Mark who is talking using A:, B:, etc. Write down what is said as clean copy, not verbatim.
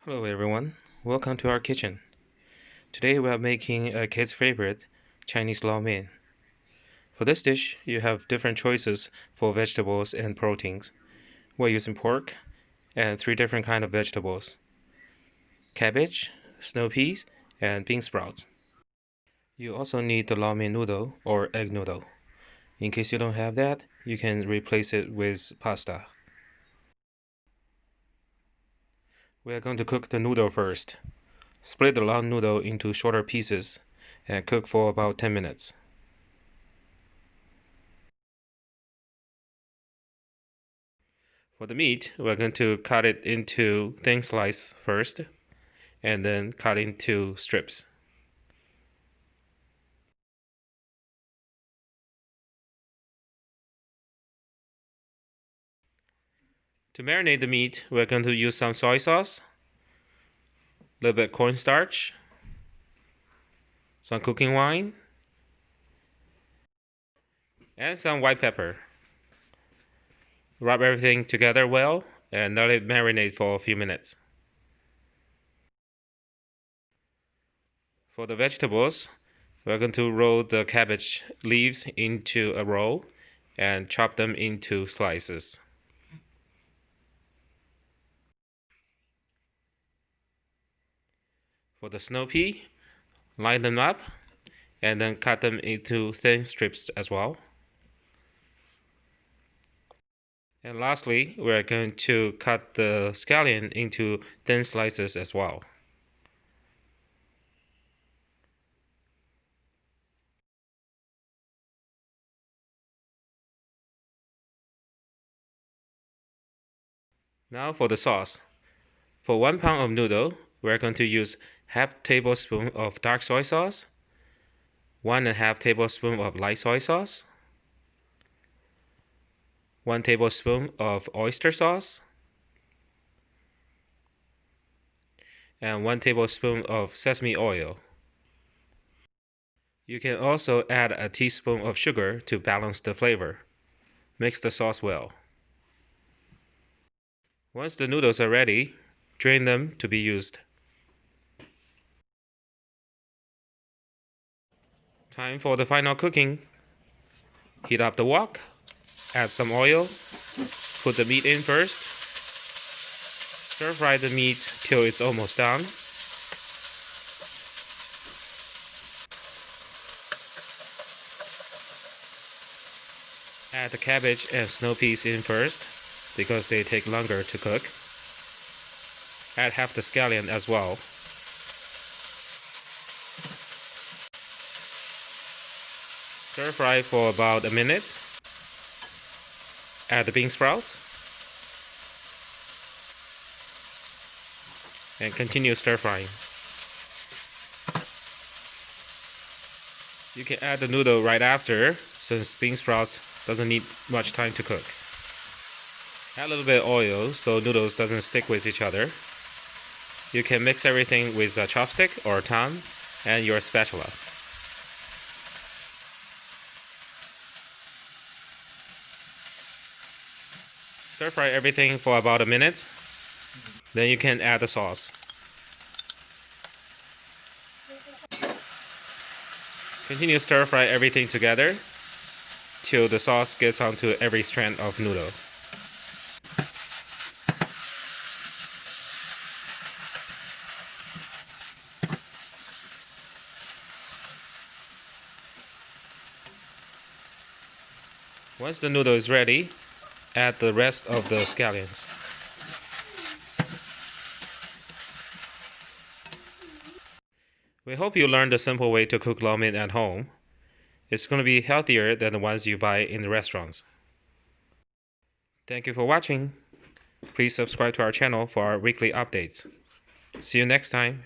A: Hello everyone, welcome to our kitchen. Today we are making a kid's favorite, Chinese lau mein. For this dish, you have different choices for vegetables and proteins. We're using pork and 3 different kinds of vegetables: cabbage, snow peas, and bean sprouts. You also need the lau mein noodle or egg noodle. In case you don't have that, you can replace it with pasta. We are going to cook the noodle first. Split the long noodle into shorter pieces and cook for about 10 minutes. For the meat, we're going to cut it into thin slices first and then cut into strips. To marinate the meat, we're going to use some soy sauce, a little bit cornstarch, some cooking wine, and some white pepper. Rub everything together well and let it marinate for a few minutes. For the vegetables, we're going to roll the cabbage leaves into a roll and chop them into slices. For the snow pea, line them up and then cut them into thin strips as well. And lastly, we're going to cut the scallion into thin slices as well. Now for the sauce. For 1 pound of noodle, we're going to use half tablespoon of dark soy sauce, 1.5 tablespoon of light soy sauce, 1 tablespoon of oyster sauce, and 1 tablespoon of sesame oil. You can also add a teaspoon of sugar to balance the flavor. Mix the sauce well. Once the noodles are ready, drain them to be used. Time for the final cooking. Heat up the wok, add some oil, put the meat in first, stir fry the meat till it's almost done. Add the cabbage and snow peas in first because they take longer to cook. Add half the scallion as well. Stir fry for about a minute. Add the bean sprouts and continue stir frying. You can add the noodle right after since bean sprouts doesn't need much time to cook. Add a little bit of oil so noodles doesn't stick with each other. You can mix everything with a chopstick or a tongue and your spatula. Stir fry everything for about a minute. Then you can add the sauce. Continue stir fry everything together till the sauce gets onto every strand of noodle. Once the noodle is ready, add the rest of the scallions. We hope you learned a simple way to cook lau mein at home. It's going to be healthier than the ones you buy in the restaurants. Thank you for watching. Please subscribe to our channel for our weekly updates. See you next time.